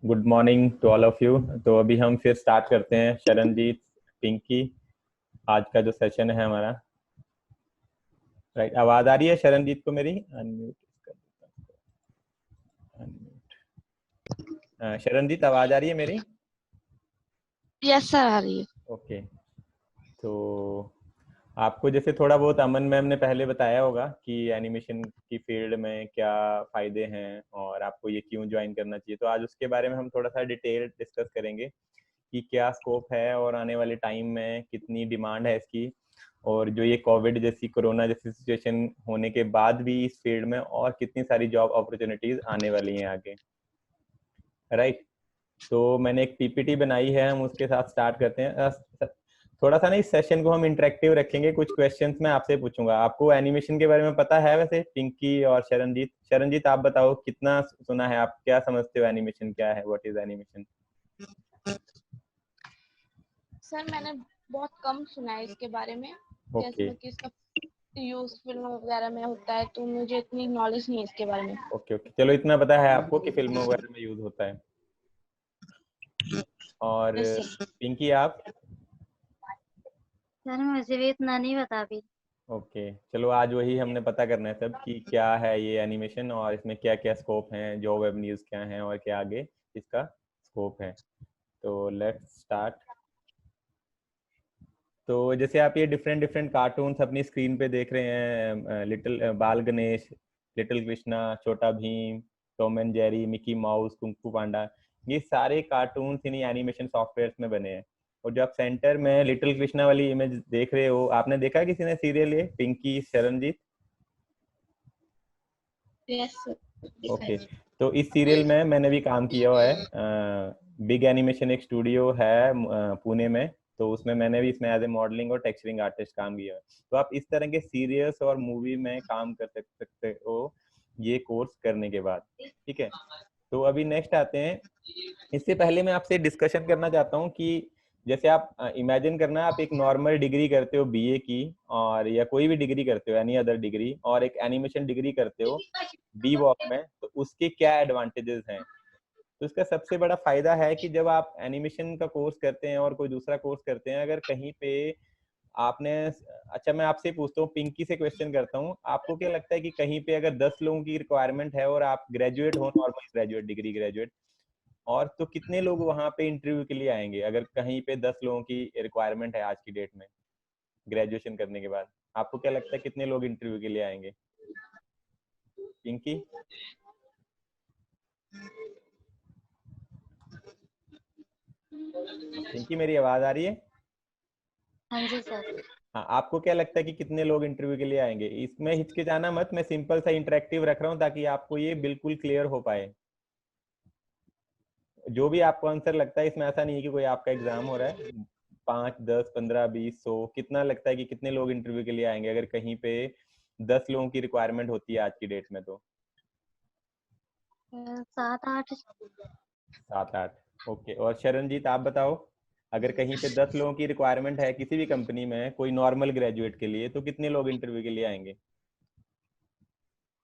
Good morning to all of you. तो अभी हम फिर स्टार्ट करते हैं। शरणजीत, पिंकी, आज का जो सेशन है हमारा। राइट, आवाज आ रही है शरणजीत को मेरी? अनम्यूट कर देता हूँ। शरणजीत, आवाज आ रही है मेरी? यस सर, आ रही है। ओके। तो आपको जैसे थोड़ा बहुत अमन मैम ने पहले बताया होगा कि एनिमेशन की फील्ड में क्या फायदे हैं और आपको ये क्यों ज्वाइन करना चाहिए, तो आज उसके बारे में हम थोड़ा सा डिटेल डिस्कस करेंगे कि क्या स्कोप है और आने वाले टाइम में कितनी डिमांड है इसकी, और जो ये कोविड जैसी, कोरोना जैसी सिचुएशन होने के बाद भी इस फील्ड में और कितनी सारी जॉब अपॉर्चुनिटीज आने वाली हैं आगे। राइट। तो मैंने एक पीपीटी बनाई है, हम उसके साथ स्टार्ट करते हैं। थोड़ा सा ना इस सेशन को हम इंटरेक्टिव रखेंगे। कुछ क्वेश्चंस मैं आपसे पूछूंगा। आपको एनिमेशन के बारे में पता है वैसे, पिंकी और शरणजीत? शरणजीत, आप बताओ कितना सुना है, आप क्या समझते हो एनिमेशन क्या है, व्हाट इज एनिमेशन? सर मैंने बहुत कम सुना है इसके बारे में, ओके जैसे कि इसका यूज फिल्म वगैरह में होता है, तो मुझे इतनी नॉलेज नहीं है इसके बारे में। ओके ओके, चलो इतना पता है आपको कि फिल्मों वगैरह में यूज होता है। और यस सर। पिंकी, आप? सर मुझे भी इतना नहीं पता अभी। ओके, चलो आज वही हमने पता करना है सब कि क्या है ये एनिमेशन और इसमें क्या क्या स्कोप हैं, जॉब एवेन्यूज क्या हैं और क्या आगे इसका स्कोप है। तो लेट्स स्टार्ट। तो जैसे आप ये डिफरेंट डिफरेंट कार्टून्स अपनी स्क्रीन पे देख रहे हैं, लिटिल बाल Ganesh, little Krishna, Chhota Bheem, Tom and Jerry, Mickey Mouse, kung fu Panda, ये सारे कार्टून्स इन्हीं एनिमेशन सॉफ्टवेयर में बने हैं। और जो आप सेंटर में लिटिल कृष्णा वाली इमेज देख रहे हो, आपने देखा किसी ने सीरियल ये, Pinky, Sharanjit? Yes sir. Okay. तो इस सीरियल में मैंने भी काम किया हुआ है। बिग एनिमेशन एक स्टूडियो है पुणे में, तो उसमें मैंने भी इसमें एज ए मॉडलिंग और टेक्सचरिंग आर्टिस्ट काम किया है। तो आप इस तरह के सीरियल्स और मूवी में काम कर सकते हो ये कोर्स करने के बाद। ठीक है। तो अभी नेक्स्ट आते हैं। इससे पहले मैं आपसे डिस्कशन करना चाहता हूँ कि जैसे आप इमेजिन करना, आप एक नॉर्मल डिग्री करते हो बीए की, और या कोई भी डिग्री करते हो एनी अदर डिग्री, और एक एनिमेशन डिग्री करते हो बी वॉक में, तो उसके क्या एडवांटेजेस हैं? तो इसका सबसे बड़ा फायदा है कि जब आप एनिमेशन का कोर्स करते हैं और कोई दूसरा कोर्स करते हैं, अगर कहीं पे आपने, अच्छा मैं आपसे पूछता हूँ, पिंकी से क्वेश्चन करता हूँ, आपको क्या लगता है कि कहीं पे अगर 10 लोगों की रिक्वायरमेंट है और आप ग्रेजुएट हो, नॉर्मल ग्रेजुएट, डिग्री ग्रेजुएट, और तो कितने लोग वहां पे इंटरव्यू के लिए आएंगे? अगर कहीं पे 10 लोगों की रिक्वायरमेंट है आज की डेट में ग्रेजुएशन करने के बाद, आपको क्या लगता है कितने लोग इंटरव्यू के लिए आएंगे? पिंकी? पिंकी, मेरी आवाज आ रही है? हाँ जी सर। हाँ, आपको क्या लगता है कि कितने लोग इंटरव्यू के लिए आएंगे? इसमें हिचकिचाना मत, मैं सिंपल सा इंटरेक्टिव रख रहा हूँ ताकि आपको ये बिल्कुल क्लियर हो पाए। जो भी आपको आंसर लगता है, इसमें ऐसा नहीं है कि कोई आपका एग्जाम हो रहा है। 5, 10, 15, 20, 100, कितना लगता है कि कितने लोग इंटरव्यू के लिए आएंगे अगर कहीं पे 10 लोगों की रिक्वायरमेंट होती है आज की डेट में? तो 7-8। 7, 8। ओके। और शरणजीत, आप बताओ, अगर कहीं पे 10 लोगों की रिक्वायरमेंट है किसी भी कंपनी में कोई नॉर्मल ग्रेजुएट के लिए, तो कितने लोग इंटरव्यू के लिए आएंगे?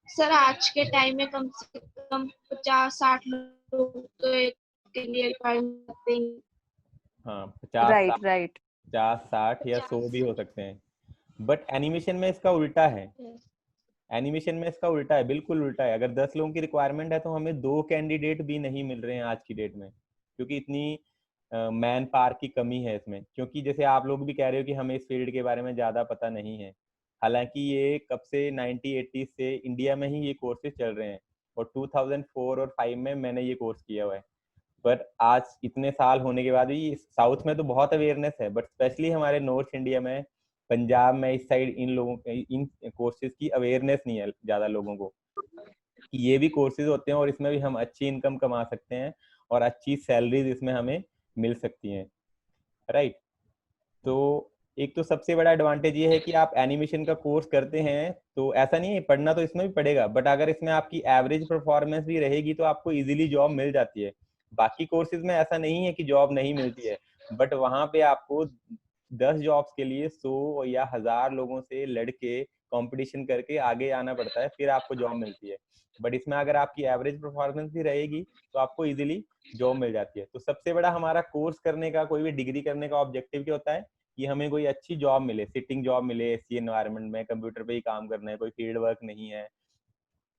सर आज के टाइम में कम से कम 50-60 लोग तो एक के लिए रिक्वायरमेंट होते ही। हाँ, 50, राइट राइट। 50, 60 या 100 भी हो सकते हैं। बट एनिमेशन में इसका उल्टा है। एनिमेशन में इसका उल्टा है, बिल्कुल उल्टा है। अगर 10 लोगों की रिक्वायरमेंट है तो हमें 2 कैंडिडेट भी नहीं मिल रहे हैं आज की डेट में, क्योंकि इतनी मैन पावर की कमी है इसमें। क्योंकि जैसे आप लोग भी कह रहे हो कि हमें इस फील्ड के बारे में ज़्यादा पता नहीं है, हालांकि ये कब से 90-80 से इंडिया में ही ये कोर्सेज चल रहे हैं, और 2004 और 5 में मैंने ये कोर्स किया हुआ है। पर आज इतने साल होने के बाद भी साउथ में तो बहुत अवेयरनेस है, बट स्पेशली हमारे नॉर्थ इंडिया में, पंजाब में, इस साइड इन लोगों, इन कोर्सेज की अवेयरनेस नहीं है ज़्यादा लोगों को कि ये भी कोर्सेज होते हैं और इसमें भी हम अच्छी इनकम कमा सकते हैं और अच्छी सैलरीज इसमें हमें मिल सकती हैं। राइट। तो एक तो सबसे बड़ा एडवांटेज ये है कि आप एनिमेशन का कोर्स करते हैं तो ऐसा नहीं है, पढ़ना तो इसमें भी पड़ेगा, बट अगर इसमें आपकी एवरेज परफॉर्मेंस भी रहेगी तो आपको इजीली जॉब मिल जाती है। बाकी कोर्सेज में ऐसा नहीं है कि जॉब नहीं मिलती है, बट वहां पे आपको 10 जॉब्स के लिए 100 या 1000 लोगों से लड़के कंपटीशन करके आगे आना पड़ता है, फिर आपको जॉब मिलती है। बट इसमें अगर आपकी एवरेज परफॉर्मेंस भी रहेगी तो आपको इजीली जॉब मिल जाती है। तो सबसे बड़ा हमारा कोर्स करने का, कोई भी डिग्री करने का ऑब्जेक्टिव क्या होता है कि हमें कोई अच्छी जॉब मिले, सिटिंग जॉब मिले, एसी एनवायरनमेंट में कंप्यूटर पे ही काम करना है, कोई फील्ड वर्क नहीं है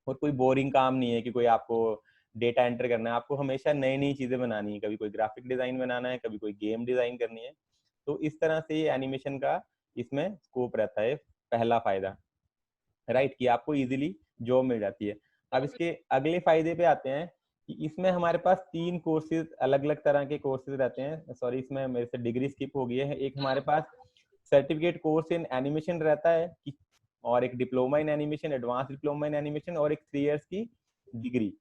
और कोई बोरिंग काम नहीं है कि कोई आपको डेटा एंटर करना है। आपको हमेशा नई नई चीजें बनानी है, कभी कोई ग्राफिक डिजाइन बनाना है, कभी कोई गेम डिजाइन करनी है। तो इस तरह से ये एनिमेशन का इसमें स्कोप रहता है, पहला फायदा, राइट, कि आपको इजीली जॉब मिल जाती है। अब इसके अगले फायदे पे आते हैं कि इसमें हमारे पास 3 कोर्सेज, अलग अलग तरह के कोर्सेज रहते हैं। सॉरी, इसमें मेरे से डिग्री स्किप हो गई है। एक हमारे पास सर्टिफिकेट कोर्स इन एनिमेशन रहता है और एक diploma in animation, advance diploma in animation, और एक 3 इयर्स की डिग्री।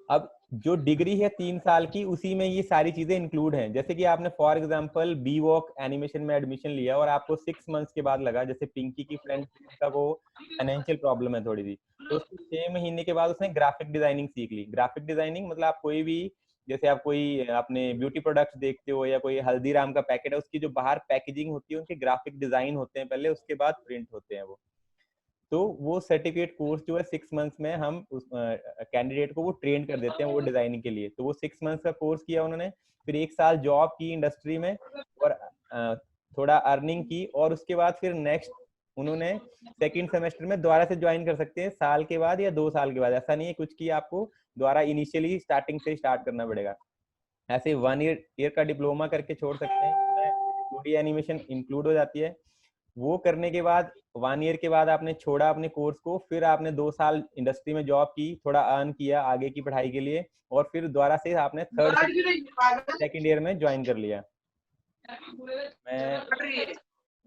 अब जो डिग्री है 3 साल की, उसी में ये सारी चीजें इंक्लूड हैं। जैसे कि आपने for example B voc animation में एडमिशन लिया और आपको 6 मंथ्स के बाद लगा, जैसे पिंकी की फ्रेंड का वो फाइनेंशियल प्रॉब्लम है थोड़ी सी, तो उसको 6 महीने के बाद उसने ग्राफिक डिजाइनिंग सीख ली। ग्राफिक डिजाइनिंग मतलब आप कोई भी, जैसे आप कोई अपने ब्यूटी प्रोडक्ट्स देखते हो या कोई हल्दीराम का पैकेट है, उसकी जो बाहर पैकेजिंग होती है उनके ग्राफिक डिजाइन होते हैं पहले, उसके बाद प्रिंट होते हैं वो। तो वो सर्टिफिकेट कोर्स जो है 6 मंथ्स में हम उस कैंडिडेट को वो ट्रेन कर देते हैं वो डिजाइनिंग के लिए। तो वो 6 मंथ्स का कोर्स किया उन्होंने, फिर 1 साल जॉब की इंडस्ट्री में और थोड़ा अर्निंग की, और उसके बाद फिर नेक्स्ट उन्होंने सेकंड सेमेस्टर में दोबारा से ज्वाइन कर सकते हैं, साल के बाद या 2 साल के बाद। ऐसा नहीं है कुछ कि आपको दोबारा इनिशियली स्टार्टिंग से स्टार्ट करना पड़ेगा। ऐसे 1 ईयर का डिप्लोमा करके छोड़ सकते हैं, 2D एनिमेशन इंक्लूड हो जाती है। वो करने के बाद 1 ईयर के बाद आपने छोड़ा अपने कोर्स को, फिर आपने 2 साल इंडस्ट्री में जॉब की, थोड़ा अर्न किया आगे की पढ़ाई के लिए, और फिर दोबारा से आपने थर्ड सेकंड ईयर में ज्वाइन कर लिया। मैं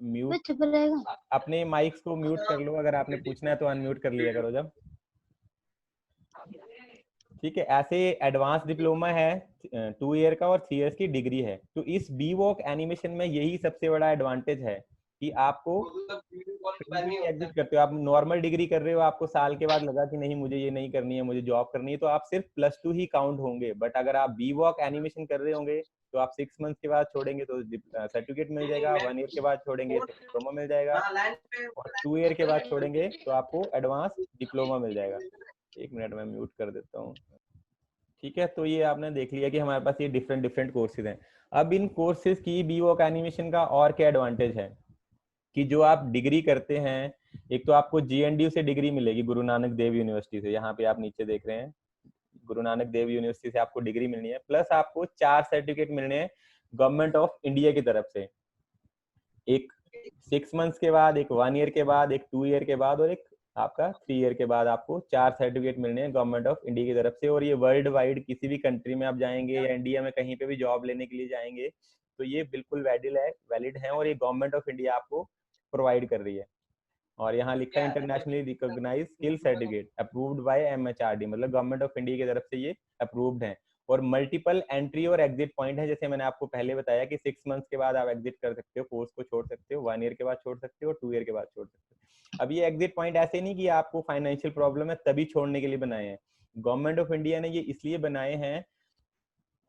म्यूट, चुप रहेगा। अपने माइक्स को म्यूट कर लो, अगर आपने पूछना है तो अनम्यूट कर लिया करो जब। ठीक है, ऐसे एडवांस डिप्लोमा है 2 ईयर का और 3 इयर्स की डिग्री है। तो इस बी वॉक एनिमेशन में यही सबसे बड़ा एडवांटेज है कि आपको एग्जिट करते हो। आप नॉर्मल डिग्री कर रहे हो, आपको साल के बाद लगा कि नहीं मुझे ये नहीं करनी है, मुझे जॉब करनी है, तो आप सिर्फ +2 ही काउंट होंगे। बट अगर आप बी वॉक एनिमेशन कर रहे होंगे तो आप 6 मंथ के बाद छोड़ेंगे तो सर्टिफिकेट मिल जाएगा, 1 ईयर के बाद छोड़ेंगे तो डिप्लोमा मिल जाएगा, और 2 ईयर के बाद छोड़ेंगे तो आपको एडवांस डिप्लोमा मिल जाएगा। 1 मिनट में म्यूट कर देता हूँ। ठीक है, तो ये आपने देख लिया कि हमारे पास ये डिफरेंट डिफरेंट कोर्सेज हैं। अब इन कोर्सेज की बी वॉक एनिमेशन का और क्या एडवांटेज है कि जो आप डिग्री करते हैं, एक तो आपको GNDU से डिग्री मिलेगी, गुरु नानक देव यूनिवर्सिटी से, यहाँ पे आप नीचे देख रहे हैं गुरु नानक देव यूनिवर्सिटी से आपको डिग्री मिलनी है, प्लस आपको 4 सर्टिफिकेट मिलने हैं गवर्नमेंट ऑफ इंडिया की तरफ से, एक 6 मंथ्स के बाद, एक 1 ईयर के बाद, एक 2 ईयर के बाद, और एक आपका 3 ईयर के बाद। आपको 4 सर्टिफिकेट मिलने हैं गवर्नमेंट ऑफ इंडिया की तरफ से, और ये वर्ल्ड वाइड किसी भी कंट्री में आप जाएंगे या इंडिया में कहीं पे भी जॉब लेने के लिए जाएंगे तो ये बिल्कुल वैलिड है, और ये गवर्नमेंट ऑफ इंडिया आपको प्रोवाइड कर रही है। और यहाँ लिखा है internationally recognised skill certificate approved by MHRD, मतलब गवर्नमेंट ऑफ इंडिया की तरफ से ये अप्रूव्ड है। और मल्टीपल एंट्री और एग्जिट पॉइंट है, जैसे मैंने आपको पहले बताया कि 6 मंथ्स के बाद आप एग्जिट कर सकते हो, कोर्स को छोड़ सकते हो, 1 ईयर के बाद छोड़ सकते हो, 2 ईयर के बाद छोड़ सकते हो। अब ये एग्जिट पॉइंट ऐसे नहीं कि आपको फाइनेंशियल प्रॉब्लम है तभी छोड़ने के लिए बनाए हैं, गवर्नमेंट ऑफ इंडिया ने ये इसलिए बनाए हैं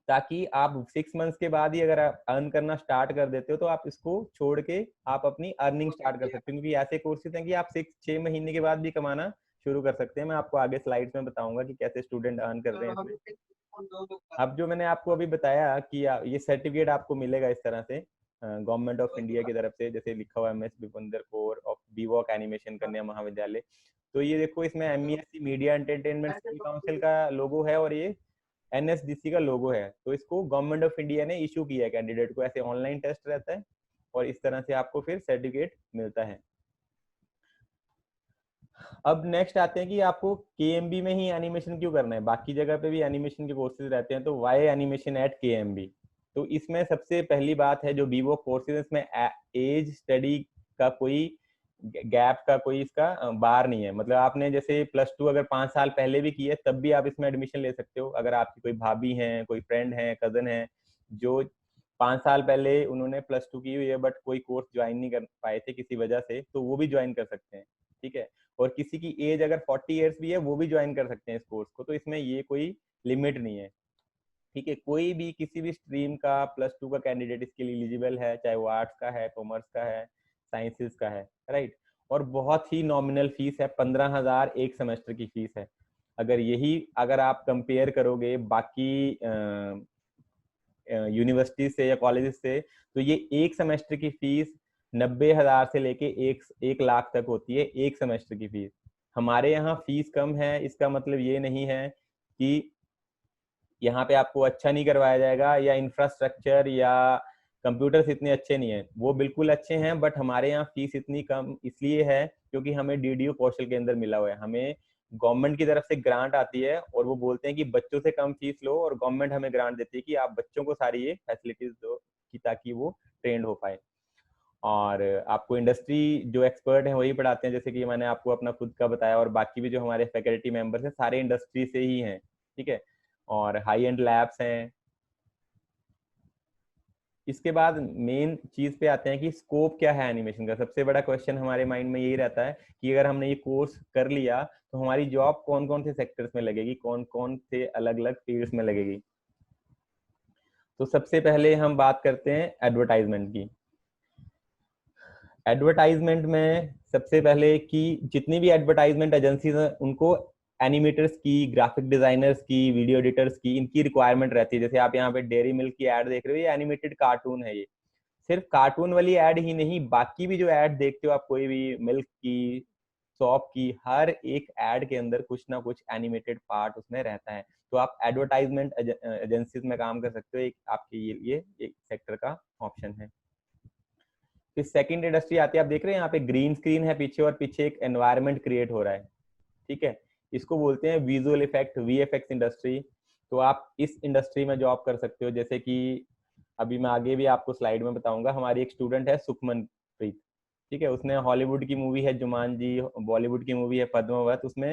ताकि आप 6 मंथ्स के बाद ही अगर आप अर्न करना स्टार्ट कर देते हो तो आप इसको छोड़ के आप अपनी अर्निंग स्टार्ट कर सकते हो, क्योंकि ऐसे कोर्सेज हैं कि आप 6 महीने के बाद भी कमाना शुरू कर सकते हैं। मैं आपको आगे स्लाइड्स में बताऊंगा कि कैसे स्टूडेंट अर्न कर रहे हैं इसमें। अब जो मैंने आपको अभी बताया कि ये सर्टिफिकेट आपको मिलेगा इस तरह से गवर्नमेंट ऑफ इंडिया की तरफ से, जैसे लिखा हुआ MS Vipunder Kaur of B voc animation Kanya Mahavidyalaya. तो ये देखो, इसमें MESC media entertainment skill council का लोगो है और ये NSDC का लोगो है। तो इसको गवर्नमेंट ऑफ इंडिया ने इशू किया है कैंडिडेट को, ऐसे ऑनलाइन टेस्ट रहता है और इस तरह से आपको फिर सर्टिफिकेट मिलता है। अब नेक्स्ट आते हैं कि आपको KMB में ही एनिमेशन क्यों करना है, बाकी जगह पे भी एनिमेशन के कोर्सेज रहते हैं, तो वाई एनिमेशन एट KMB। तो इसमें सबसे पहली बात है जो बीवो कोर्सेज, इसमें एज स्टडी का कोई गैप का कोई इसका बार नहीं है। मतलब आपने जैसे +2 अगर 5 साल पहले भी किए तब भी आप इसमें एडमिशन ले सकते हो। अगर आपकी कोई भाभी है, कोई फ्रेंड है, कजन है जो 5 साल पहले उन्होंने +2 की हुई है बट कोई कोर्स ज्वाइन नहीं कर पाए थे किसी वजह से, तो वो भी ज्वाइन कर सकते हैं। ठीक है, और किसी की एज अगर 40 इयर्स भी है वो भी ज्वाइन कर सकते हैं इस कोर्स को, तो इसमें ये कोई लिमिट नहीं है। ठीक है, कोई भी किसी भी स्ट्रीम का +2 का कैंडिडेट इसके लिए एलिजिबल है, चाहे वो आर्ट्स का है, कॉमर्स का है, साइंसेस का है, राइट। और बहुत ही नॉमिनल फीस है, 15,000 एक सेमेस्टर की फीस है। अगर आप कंपेयर करोगे बाकी यूनिवर्सिटी से या कॉलेजेस से, तो ये एक सेमेस्टर की फीस 90,000 से लेके 1 लाख तक होती है, एक सेमेस्टर की फीस। हमारे यहाँ फीस कम है, इसका मतलब ये नहीं है कि यहाँ पे आपको अच्छा नहीं करवाया जाएगा या इंफ्रास्ट्रक्चर या कंप्यूटर्स इतने अच्छे नहीं हैं। वो बिल्कुल अच्छे हैं, बट हमारे यहाँ फीस इतनी कम इसलिए है क्योंकि हमें डीडीयू कौशल के अंदर मिला हुआ है। हमें गवर्नमेंट की तरफ से ग्रांट आती है और वो बोलते हैं कि बच्चों से कम फीस लो, और गवर्नमेंट हमें ग्रांट देती है कि आप बच्चों को सारी ये फैसिलिटीज दो कि ताकि वो ट्रेंड हो पाए। और आपको इंडस्ट्री जो एक्सपर्ट हैं वही पढ़ाते हैं, जैसे कि मैंने आपको अपना खुद का बताया, और बाकी भी जो हमारे फैकल्टी मेंबर्स हैं सारे इंडस्ट्री से ही हैं, ठीक है। और हाई एंड लैब्स हैं। इसके बाद मेन चीज पे आते हैं कि स्कोप क्या है एनिमेशन का। सबसे बड़ा क्वेश्चन हमारे माइंड में यही रहता है कि अगर हमने ये कोर्स कर लिया तो हमारी जॉब कौन कौन से सेक्टर्स में लगेगी, कौन कौन से अलग अलग फील्ड्स में लगेगी। तो सबसे पहले हम बात करते हैं एडवर्टाइजमेंट की। एडवर्टाइजमेंट में सबसे पहले कि जितनी भी एडवर्टाइजमेंट एजेंसीज हैं उनको एनिमेटर्स की, ग्राफिक डिजाइनर्स की, वीडियो एडिटर्स की, इनकी रिक्वायरमेंट रहती है। जैसे आप यहाँ पे डेयरी मिल्क की ऐड देख रहे हो, ये एनिमेटेड कार्टून है। ये सिर्फ कार्टून वाली ऐड ही नहीं, बाकी भी जो ऐड देखते हो आप, कोई भी मिल्क की, शॉप की, हर एक ऐड के अंदर कुछ ना कुछ एनिमेटेड पार्ट उसमें रहता है। तो आप एडवर्टाइजमेंट एजेंसीज में काम कर सकते हो, एक आपके लिए एक सेक्टर का ऑप्शन है। फिर सेकंड इंडस्ट्री आती है, आप देख रहे हैं यहाँ पे ग्रीन स्क्रीन है पीछे और पीछे एक एनवायरनमेंट क्रिएट हो रहा है, ठीक है। इसको बोलते हैं विजुअल इफेक्ट, वीएफएक्स इंडस्ट्री। तो आप इस इंडस्ट्री में जॉब कर सकते हो। जैसे कि अभी मैं आगे भी आपको स्लाइड में बताऊंगा, हमारी एक स्टूडेंट है सुखमन प्रीत, ठीक है। उसने हॉलीवुड की मूवी है जुमानजी, बॉलीवुड की मूवी है पद्मावत, उसमें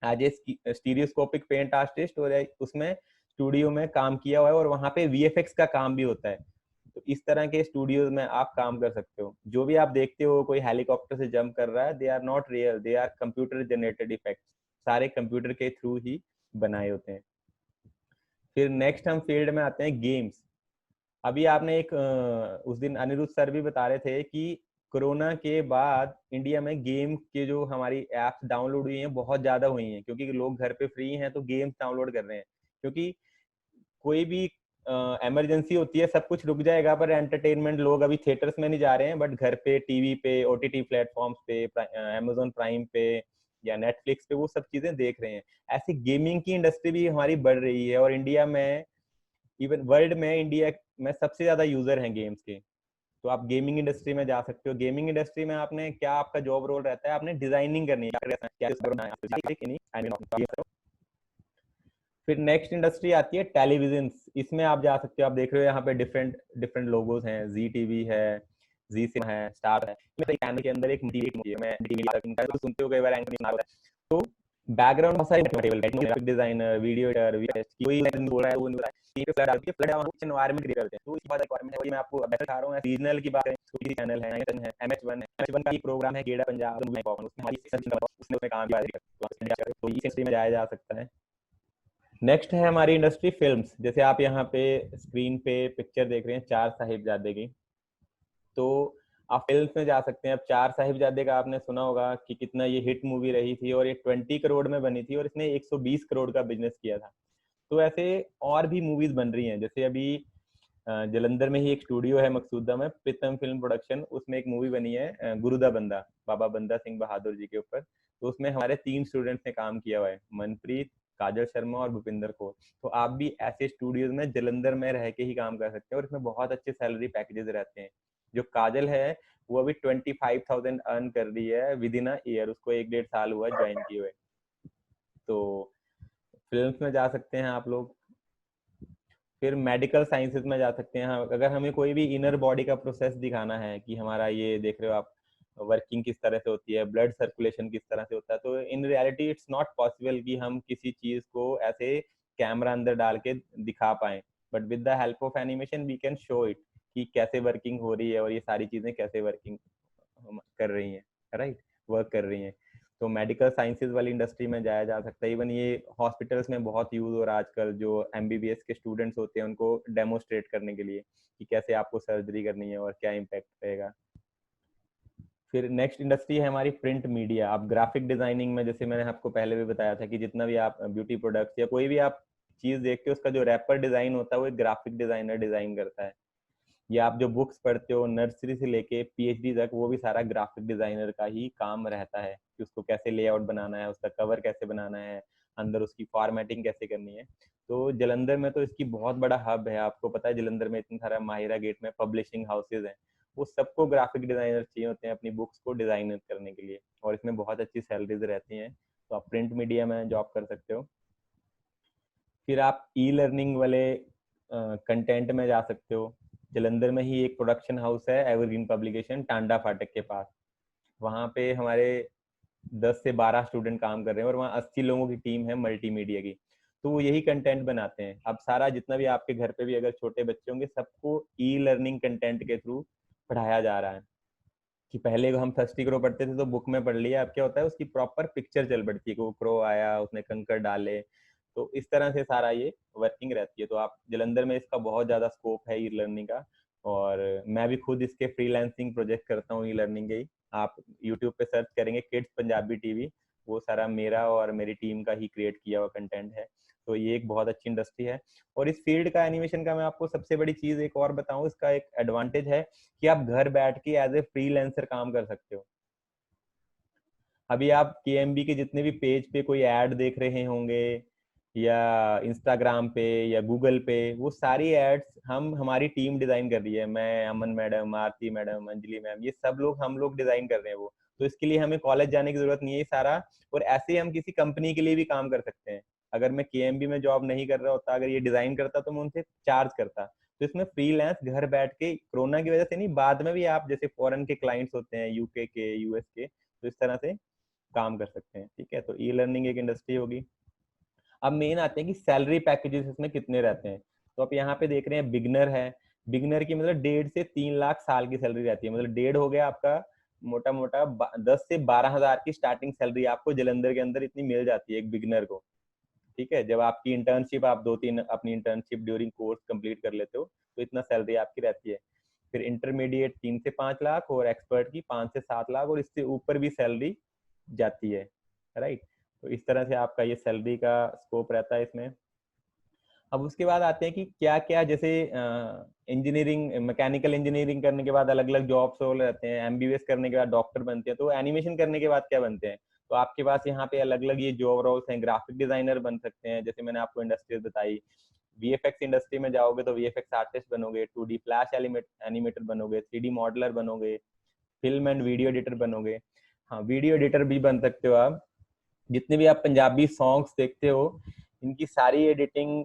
as a stereoscopic paint artist और उसमें स्टूडियो में काम किया हुआ है, और वहाँ पे वीएफएक्स का काम भी होता है। तो इस तरह के स्टूडियोज में आप काम कर सकते हो। जो भी आप देखते हो कोई हेलीकॉप्टर से जंप कर रहा है, they are not real, they are computer generated effects, सारे कंप्यूटर के थ्रू ही बनाए होते हैं। फिर नेक्स्ट हम फील्ड में आते हैं गेम्स। अभी आपने एक उस दिन अनिरुद्ध सर भी बता रहे थे कि कोरोना के बाद इंडिया में गेम के जो हमारी एप्स डाउनलोड हुई हैं बहुत ज्यादा हुई हैं, क्योंकि लोग घर पे फ्री हैं तो गेम्स डाउनलोड कर रहे हैं। क्योंकि कोई भी इमरजेंसी होती है, सब कुछ रुक जाएगा, पर एंटरटेनमेंट लोग अभी थिएटर्स में नहीं जा रहे हैं, बट घर पे, टीवी पे, ओटीटी प्लेटफॉर्म्स पे, अमेजोन प्राइम पे या नेटफ्लिक्स पे वो सब चीजें देख रहे हैं। ऐसे गेमिंग की इंडस्ट्री भी हमारी बढ़ रही है, और इंडिया में, इवन वर्ल्ड में, इंडिया में सबसे ज्यादा यूजर हैं गेम्स के। तो आप गेमिंग इंडस्ट्री में जा सकते हो। गेमिंग इंडस्ट्री में आपने क्या, आपका जॉब रोल रहता है, आपने डिजाइनिंग करनी है। फिर नेक्स्ट इंडस्ट्री आती है टेलीविजन। इसमें आप जा सकते हो। आप देख रहे हो यहाँ पे डिफरेंट डिफरेंट लोगोज हैं, जी टीवी है, जी सिनेमा है, स्टार है। चैनल के अंदर एक मैं तो सुनते हो कई बार एंकर। तो बैकग्राउंड बहुत सारे डिजाइनर, वीडियो एडिटर, कोई बोल रहा है वो नहीं बोल रहा है, ये फ्लड आती है, फ्लड कुछ एनवायरनमेंट क्रिएट करते हैं। तो इसकी बात रिक्वायरमेंट है, मैं आपको बता रहा हूं। सीजनल की बात है, छोटी चैनल है, एमएच1 है, एमएच1 का एक प्रोग्राम है गेड़ा पंजाब, उसमें हमारी उसने काम किया है, तो इस इंडस्ट्री में जाया जा सकता है। नेक्स्ट है हमारी इंडस्ट्री फिल्म्स। जैसे आप यहाँ पे स्क्रीन पे पिक्चर देख रहे हैं चार साहिबजादे की, तो आप फिल्म्स में जा सकते हैं। अब चार साहिबजादे का आपने सुना होगा कि कितना ये हिट मूवी रही थी, और ये 20 करोड़ में बनी थी, और इसने 120 करोड़ का बिजनेस किया था। तो ऐसे और भी मूवीज बन रही हैं। जैसे अभी जलंधर में ही एक स्टूडियो है मकसूदा में, प्रीतम फिल्म प्रोडक्शन, उसमें एक मूवी बनी है गुरुदा बंदा, बाबा बंदा सिंह बहादुर जी के ऊपर। तो उसमें हमारे 3 स्टूडेंट्स ने काम किया हुआ है, मनप्रीत, काजल शर्मा और भूपिंदर कौर। तो आप भी ऐसे स्टूडियोज में जलंधर में रह के ही काम कर सकते हैं, और इसमें बहुत अच्छे सैलरी पैकेजेस रहते हैं। जो काजल है वो अभी 25,000 अर्न कर रही है विद इन अ ईयर, उसको 1-1.5 साल हुआ ज्वाइन किए हुए। तो फिल्म्स में जा सकते हैं आप लोग। फिर मेडिकल साइंसेज में जा सकते हैं। अगर हमें कोई भी इनर बॉडी का प्रोसेस दिखाना है कि हमारा, ये देख रहे हो आप, वर्किंग किस तरह से होती है, ब्लड सर्कुलेशन किस तरह से होता है, तो in reality it's not possible कि हम किसी चीज को ऐसे कैमरा अंदर डाल के दिखा पाए, but with the help of animation we can show it कि कैसे वर्किंग हो रही है, और ये सारी चीजें कैसे वर्किंग कर रही हैं, राइट, वर्क कर रही हैं। तो मेडिकल साइंसेज वाली इंडस्ट्री में जाया जा सकता है। इवन ये हॉस्पिटल्स में बहुत यूज हो रहा है आजकल। जो एमबीबीएस के स्टूडेंट्स होते हैं उनको डेमोस्ट्रेट करने के लिए कि कैसे आपको सर्जरी करनी है और क्या इम्पैक्ट रहेगा। फिर नेक्स्ट इंडस्ट्री है हमारी प्रिंट मीडिया। आप ग्राफिक डिजाइनिंग में, जैसे मैंने आपको पहले भी बताया था कि जितना भी आप ब्यूटी प्रोडक्ट्स या कोई भी आप चीज देखते हो उसका जो रैपर डिजाइन होता है वो एक ग्राफिक डिजाइनर डिजाइन करता है। या आप जो बुक्स पढ़ते हो नर्सरी से लेके पीएचडी तक, वो भी सारा ग्राफिक डिजाइनर का ही काम रहता है कि उसको कैसे लेआउट बनाना है, उसका कवर कैसे बनाना है, अंदर उसकी फॉर्मेटिंग कैसे करनी है। तो जलंधर में तो इसकी बहुत बड़ा हब है। आपको पता है जलंधर में इतना सारा माहिरा गेट में पब्लिशिंग हाउसेज हैं, वो सबको ग्राफिक डिजाइनर चाहिए होते हैं अपनी बुक्स को डिजाइन करने के लिए, और इसमें बहुत अच्छी सैलरीज रहती हैं। तो आप प्रिंट मीडिया में जॉब कर सकते हो। फिर आप ई लर्निंग वाले कंटेंट में जा सकते हो। जलंधर में ही एक प्रोडक्शन हाउस है एवरग्रीन पब्लिकेशन, टांडा फाटक के पास। वहाँ पे हमारे 10 से 12 स्टूडेंट काम कर रहे हैं और वहाँ 80 लोगों की टीम है मल्टीमीडिया की। तो वो यही कंटेंट बनाते हैं। अब सारा जितना भी आपके घर पे भी अगर छोटे बच्चे होंगे, सबको ई लर्निंग कंटेंट के थ्रू पढ़ाया जा रहा है। कि पहले हम थर्स्टी क्रो पढ़ते थे तो बुक में पढ़ लिया, अब क्या होता है उसकी प्रॉपर पिक्चर चल पड़ती है कि वो क्रो आया, उसने कंकर डाले। तो इस तरह से सारा ये वर्किंग रहती है। तो आप जलंधर में इसका बहुत ज्यादा स्कोप है ई लर्निंग का। और मैं भी खुद इसके फ्रीलांसिंग प्रोजेक्ट करता हूँ ई लर्निंग के ही। आप यूट्यूब पे सर्च करेंगे किड्स पंजाबी टीवी, वो सारा मेरा और मेरी टीम का ही क्रिएट किया हुआ कंटेंट है। तो ये एक बहुत अच्छी इंडस्ट्री है। और इस फील्ड का एनिमेशन का मैं आपको सबसे बड़ी चीज एक और बताऊं, इसका एक एडवांटेज है कि आप घर बैठ के एज ए फ्रीलांसर काम कर सकते हो। अभी आप केएमबी के जितने भी पेज पे कोई ऐड देख रहे होंगे या इंस्टाग्राम पे या गूगल पे, वो सारी एड्स हमारी टीम डिजाइन कर रही है। मैं, अमन मैडम, आरती मैडम, अंजलि मैम, ये सब लोग हम लोग डिजाइन कर रहे हैं वो। तो इसके लिए हमें कॉलेज जाने की जरूरत नहीं है सारा। और ऐसे ही हम किसी कंपनी के लिए भी काम कर सकते हैं। अगर मैं केएमबी में जॉब नहीं कर रहा होता, अगर ये डिजाइन करता तो मैं उनसे चार्ज करता। तो इसमें फ्रीलांस घर बैठ के, कोरोना की वजह से नहीं, बाद में भी आप जैसे फॉरेन के क्लाइंट्स होते हैं, यूके के, यूएस के, तो इस तरह से काम कर सकते हैं। ठीक है, तो ई लर्निंग एक इंडस्ट्री होगी। अब मेन आते हैं कि सैलरी पैकेजेस इसमें कितने रहते हैं। तो आप यहाँ पे देख रहे हैं बिगनर है। बिगनर की मतलब 1.5 से 3 लाख साल की सैलरी रहती है। मतलब 1.5 हो गया आपका मोटा मोटा 10 से 12 हजार की स्टार्टिंग सैलरी आपको जलंधर के अंदर इतनी मिल जाती है एक बिगनर को। ठीक है, जब आपकी इंटर्नशिप, आप 2-3 अपनी इंटर्नशिप ड्यूरिंग कोर्स कंप्लीट कर लेते हो तो इतना सैलरी आपकी रहती है। फिर इंटरमीडिएट 3 से 5 लाख और एक्सपर्ट की 5 से 7 लाख, और इससे ऊपर भी सैलरी जाती है। राइट, तो इस तरह से आपका ये सैलरी का स्कोप रहता है इसमें। अब उसके बाद आते हैं कि क्या क्या, जैसे इंजीनियरिंग, मैकेनिकल इंजीनियरिंग करने के बाद अलग अलग जॉब्स रोल रहते हैं, एमबीबीएस करने के बाद डॉक्टर बनते हैं, तो एनिमेशन करने के बाद क्या बनते हैं। तो आपके पास यहाँ पे अलग अलग ये जॉब रोल्स हैं। ग्राफिक डिजाइनर बन सकते हैं, जैसे मैंने आपको इंडस्ट्रीज बताई। वीएफएक्स इंडस्ट्री में जाओगे तो वीएफएक्स आर्टिस्ट बनोगे, 2D फ्लैश एनिमेटर बनोगे, 3D मॉडलर बनोगे, फिल्म एंड वीडियो एडिटर बनोगे। हाँ, वीडियो एडिटर भी बन सकते हो आप। जितने भी आप पंजाबी सॉन्ग्स देखते हो, इनकी सारी एडिटिंग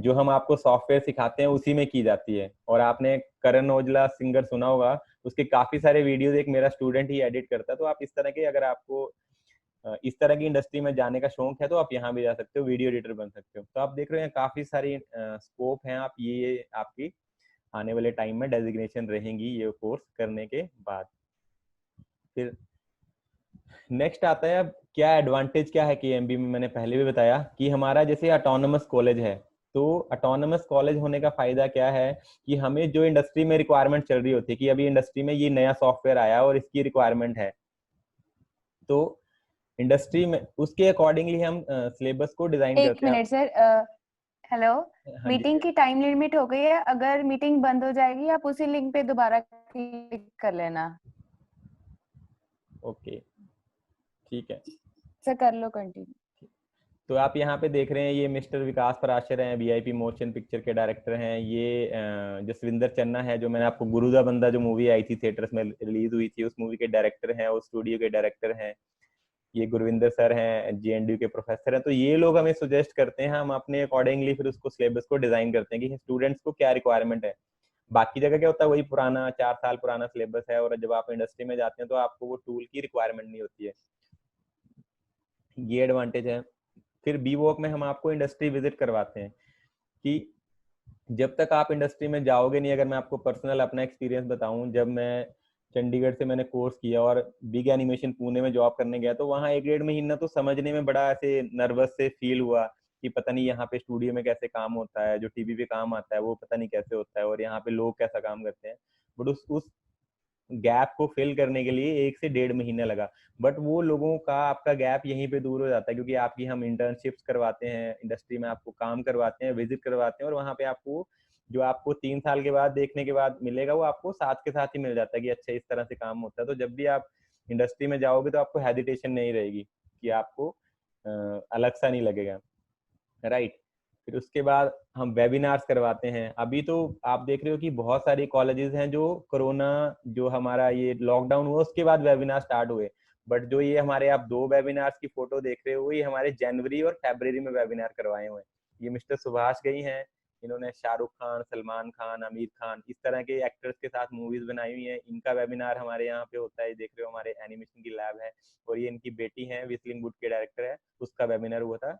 जो हम आपको सॉफ्टवेयर सिखाते हैं उसी में की जाती है। और आपने करण औजला सिंगर सुना होगा, उसके काफी सारे वीडियोस एक मेरा स्टूडेंट ही एडिट करता है। तो आप इस तरह के, अगर आपको इस तरह की इंडस्ट्री में जाने का शौक है तो आप यहाँ भी जा सकते हो, वीडियो एडिटर बन सकते हो। तो आप देख रहे हैं काफी सारी स्कोप हैं। आप ये आपकी आने वाले टाइम में डेजिग्नेशन रहेंगी ये कोर्स करने के बाद। फिर नेक्स्ट आता है, अब क्या एडवांटेज क्या है केएमबी में। मैंने पहले भी बताया कि हमारा जैसे ऑटोनमस कॉलेज है। तो ऑटोनमस कॉलेज होने का फायदा क्या है कि हमें जो इंडस्ट्री में रिक्वायरमेंट चल रही होती है कि अभी इंडस्ट्री में ये नया सॉफ्टवेयर आया और इसकी रिक्वायरमेंट है, तो इंडस्ट्री में उसके अकॉर्डिंगली हम सिलेबस को डिजाइन एक करते हैं। मिनट सर, हेलो, हाँ जी, मीटिंग की टाइम लिमिट हो गई है। अगर मीटिंग बंद हो जाएगी आप उसी लिंक पे दोबारा क्लिक कर लेना। ओके, ठीक है। सर कर लो कंटिन्यू। तो आप यहाँ पे देख रहे हैं ये मिस्टर विकास पराशर हैं, वीआईपी मोशन पिक्चर के डायरेक्टर हैं। ये जसविंदर चन्ना है, जो मैंने आपको गुरुदा बंदा जो मूवी आई थी थिएटर्स में रिलीज हुई थी, उस मूवी के डायरेक्टर हैं, उस स्टूडियो के डायरेक्टर हैं। ये गुरविंदर सर हैं, जेएनडीयू के प्रोफेसर हैं। तो ये लोग हमें सुजेस्ट करते हैं, हम अपने अकॉर्डिंगली फिर उसको सिलेबस को डिजाइन करते हैं कि स्टूडेंट्स को क्या रिक्वायरमेंट है। बाकी जगह क्या होता है, वही पुराना 4 साल पुराना सिलेबस है, और जब आप इंडस्ट्री में जाते हैं तो आपको वो टूल की रिक्वायरमेंट नहीं होती है। ये एडवांटेज है। फिर बी वॉक में हम आपको इंडस्ट्री विजिट करवाते हैं कि जब तक आप इंडस्ट्री में जाओगे नहीं। अगर मैं आपको पर्सनल अपना एक्सपीरियंस बताऊं, जब मैं चंडीगढ़ से मैंने कोर्स किया और बिग एनिमेशन पुणे में जॉब करने गया, तो वहाँ 1-1.5 महीना तो समझने में बड़ा ऐसे नर्वस से फील हुआ कि पता नहीं यहाँ पे स्टूडियो में कैसे काम होता है, जो टीवी पे काम आता है वो पता नहीं कैसे होता है, और यहाँ पे लोग कैसा काम करते हैं। बट उस गैप को फिल करने के लिए 1 से 1.5 महीना लगा, बट वो लोगों का आपका गैप यहीं पे दूर हो जाता है, क्योंकि आपकी हम इंटर्नशिप्स करवाते हैं, इंडस्ट्री में आपको काम करवाते हैं, विजिट करवाते हैं, और वहाँ पे आपको जो आपको 3 साल के बाद देखने के बाद मिलेगा वो आपको साथ के साथ ही मिल जाता है कि अच्छा इस तरह से काम होता है। तो जब भी आप इंडस्ट्री में जाओगे तो आपको हेजिटेशन नहीं रहेगी कि आपको अलग सा नहीं लगेगा, राइट। फिर उसके बाद हम वेबिनार्स करवाते हैं। अभी तो आप देख रहे हो कि बहुत सारे कॉलेजेस हैं जो कोरोना जो हमारा ये लॉकडाउन हुआ उसके बाद वेबिनार स्टार्ट हुए, बट जो ये हमारे आप 2 वेबिनार्स की फोटो देख रहे हो ये हमारे जनवरी और फरवरी में वेबिनार करवाए हुए हैं। ये मिस्टर सुभाष गई हैं, इन्होंने शाहरुख खान, सलमान खान, आमिर खान इस तरह के एक्टर्स के साथ मूवीज बनाई हुई हैं। इनका वेबिनार हमारे यहाँ पे होता है, देख रहे हो हमारे एनिमेशन की लैब है, और ये इनकी बेटी है व्हिstling वुड के डायरेक्टर है, उसका वेबिनार हुआ था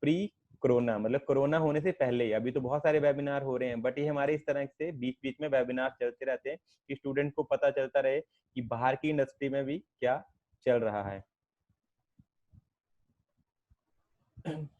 प्री कोरोना, मतलब कोरोना होने से पहले ही। अभी तो बहुत सारे वेबिनार हो रहे हैं, बट ये हमारे इस तरह से बीच बीच में वेबिनार चलते रहते हैं कि स्टूडेंट को पता चलता रहे कि बाहर की इंडस्ट्री में भी क्या चल रहा है।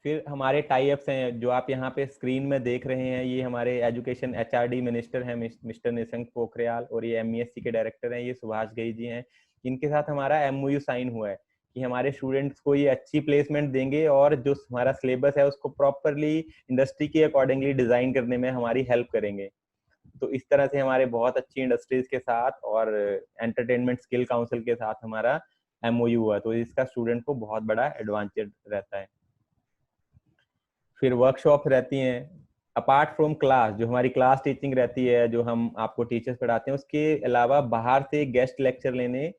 फिर हमारे टाई अप्स हैं जो आप यहाँ पे स्क्रीन में देख रहे हैं, ये हमारे एजुकेशन एचआरडी मिनिस्टर हैं मिस्टर निशंक पोखरियाल, और ये एमईएससी के डायरेक्टर हैं ये सुभाष घई जी हैं। इनके साथ हमारा एमओयू साइन हुआ है कि हमारे स्टूडेंट्स को ये अच्छी प्लेसमेंट देंगे और जो हमारा सिलेबस है उसको प्रॉपरली इंडस्ट्री के अकॉर्डिंगली डिजाइन करने में हमारी हेल्प करेंगे। तो इस तरह से हमारे बहुत अच्छी इंडस्ट्रीज के साथ और एंटरटेनमेंट स्किल काउंसिल के साथ हमारा एमओयू हुआ, तो इसका स्टूडेंट को बहुत बड़ा एडवांटेज रहता है। फिर वर्कशॉप रहती हैं अपार्ट फ्रॉम क्लास, जो हमारी क्लास टीचिंग रहती है, जो हम आपको टीचर्स पढ़ाते हैं, उसके अलावा बाहर से गेस्ट लेक्चर लेने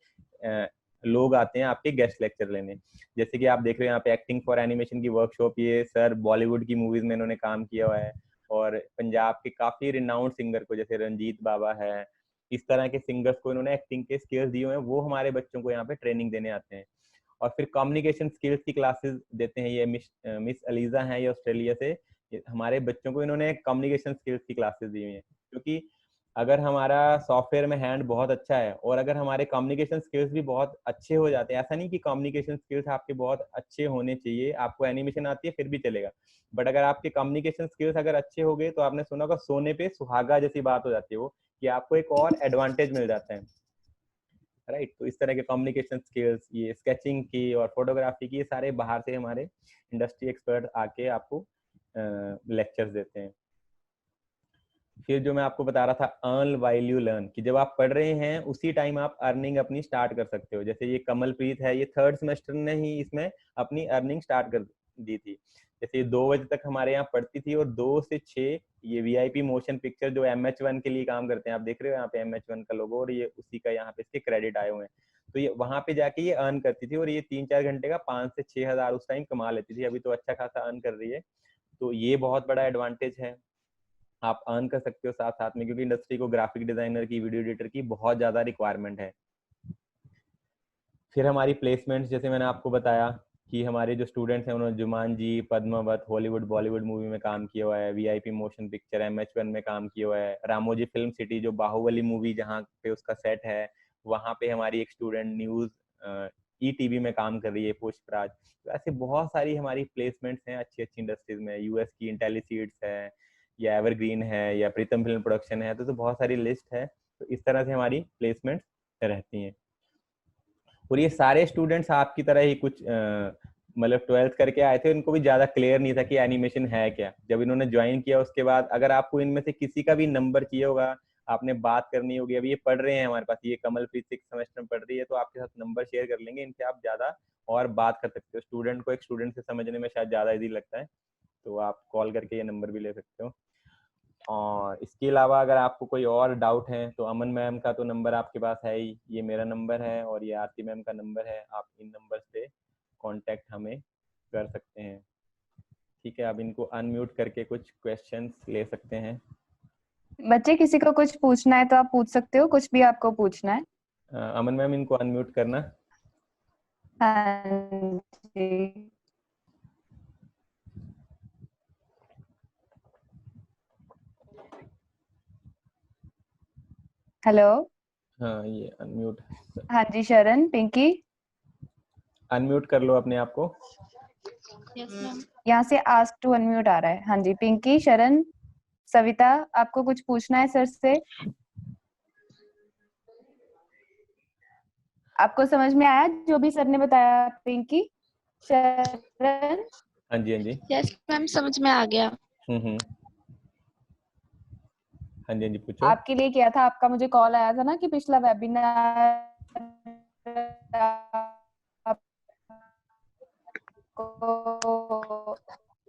लोग आते हैं आपके गेस्ट लेक्चर लेने। जैसे कि आप देख रहे हो यहाँ पे एक्टिंग फॉर एनिमेशन की वर्कशॉप, ये सर बॉलीवुड की मूवीज में इन्होंने काम किया हुआ है, और पंजाब के काफी रिनाउंड सिंगर को जैसे रंजीत बाबा है, इस तरह के सिंगर्स को इन्होंने एक्टिंग के स्किल्स दिए हुए हैं, वो हमारे बच्चों को यहाँ पे ट्रेनिंग देने आते हैं। और फिर कम्युनिकेशन स्किल्स की क्लासेस देते हैं, ये मिस अलीजा हैं ये ऑस्ट्रेलिया से, हमारे बच्चों को इन्होंने कम्युनिकेशन स्किल्स की क्लासेस दी हुई हैं। क्योंकि अगर हमारा सॉफ्टवेयर में हैंड बहुत अच्छा है और अगर हमारे कम्युनिकेशन स्किल्स भी बहुत अच्छे हो जाते हैं, ऐसा नहीं कि कम्युनिकेशन स्किल्स आपके बहुत अच्छे होने चाहिए, आपको एनिमेशन आती है फिर भी चलेगा, बट अगर आपके कम्युनिकेशन स्किल्स अगर अच्छे हो गए तो आपने सुना होगा सोने पे सुहागा जैसी बात हो जाती है, वो कि आपको एक और एडवांटेज मिल जाता है, राइट। तो इस तरह के कम्युनिकेशन स्किल्स, ये स्केचिंग की और फोटोग्राफी की, ये सारे बाहर से हमारे इंडस्ट्री एक्सपर्ट आके आपको लेक्चर्स देते हैं। फिर जो मैं आपको बता रहा था अर्न व्हाइल यू लर्न, कि जब आप पढ़ रहे हैं उसी टाइम आप अर्निंग अपनी स्टार्ट कर सकते हो। जैसे ये कमलप्रीत है, ये 3rd सेमेस्टर ने ही इसमें अपनी अर्निंग स्टार्ट कर दी थी। जैसे ये 2 बजे तक हमारे यहाँ पढ़ती थी और 2 से 6 ये वीआईपी मोशन पिक्चर जो MH1 के लिए काम करते हैं, आप देख रहे हो यहाँ पे MH1 का लोगो, और ये उसी का यहाँ पे इसके क्रेडिट आए हुए हैं। तो ये वहां पे जाके ये अर्न करती थी और ये 3-4 घंटे का 5 से 6 हजार उस टाइम कमा लेती थी। अभी तो अच्छा खासा अर्न कर रही है, तो ये बहुत बड़ा एडवांटेज है, आप अर्न कर सकते हो साथ साथ में, क्योंकि इंडस्ट्री को ग्राफिक डिजाइनर की, वीडियो एडिटर की बहुत ज्यादा रिक्वायरमेंट है। फिर हमारी प्लेसमेंट्स, जैसे मैंने आपको बताया कि हमारे जो स्टूडेंट्स हैं उन्होंने जुमान जी, पद्मावत, हॉलीवुड बॉलीवुड मूवी में काम किया हुआ है, वीआईपी मोशन पिक्चर MH1 में काम किया हुआ है, रामोजी फिल्म सिटी जो बाहुबली मूवी जहाँ पे उसका सेट है वहाँ पे हमारी एक स्टूडेंट न्यूज ETV में काम कर रही है, पुष्पराज। तो ऐसे बहुत सारी हमारी प्लेसमेंट्स हैं अच्छी अच्छी इंडस्ट्रीज में, यूएस की इंटेलिसीड्स है या एवरग्रीन है या प्रीतम फिल्म प्रोडक्शन है, तो बहुत सारी लिस्ट है। तो इस तरह से हमारी प्लेसमेंट्स रहती हैं। और ये सारे स्टूडेंट्स आपकी तरह ही कुछ मतलब 12th करके आए थे, उनको भी ज्यादा क्लियर नहीं था कि एनिमेशन है क्या। जब इन्होंने ज्वाइन किया उसके बाद अगर आपको इनमें से किसी का भी नंबर चाहिए होगा, आपने बात करनी होगी, अभी ये पढ़ रहे हैं हमारे पास, ये कमलप्रीत 6th सेमेस्टर में पढ़ रही है, तो आपके साथ नंबर शेयर कर लेंगे, इनसे आप ज्यादा और बात कर सकते हो। स्टूडेंट को एक स्टूडेंट से समझने में शायद ज्यादा इजी लगता है, तो आप कॉल करके ये नंबर भी ले सकते हो। और इसके अलावा अगर आपको कोई और डाउट है तो अमन मैम का तो नंबर आपके पास है ही, ये मेरा नंबर है और ये आरती मैम का नंबर है, आप इन नंबर से कांटेक्ट हमें कर सकते हैं। ठीक है, आप इनको अनम्यूट करके कुछ क्वेश्चंस ले सकते हैं। बच्चे किसी को कुछ पूछना है तो आप पूछ सकते हो, कुछ भी आपको पूछना है। अमन मैम इनको अनम्यूट करना। हाँ जी। हेलो। हाँ, ये अनम्यूट। हाँ जी, शरण, पिंकी अनम्यूट कर लो अपने आप को। Yes ma'am. यहाँ से आस्क टू अनम्यूट आ रहा है। हाँ जी, पिंकी, शरण, सविता, आपको कुछ पूछना है सर से? आपको समझ में आया जो भी सर ने बताया? पिंकी, शरण? हाँ जी, हाँ जी। यस मैम, समझ में आ गया। हाँ जी, हाँ जी, पूछो। आपके लिए किया था, आपका मुझे कॉल आया था ना कि पिछला वेबिनार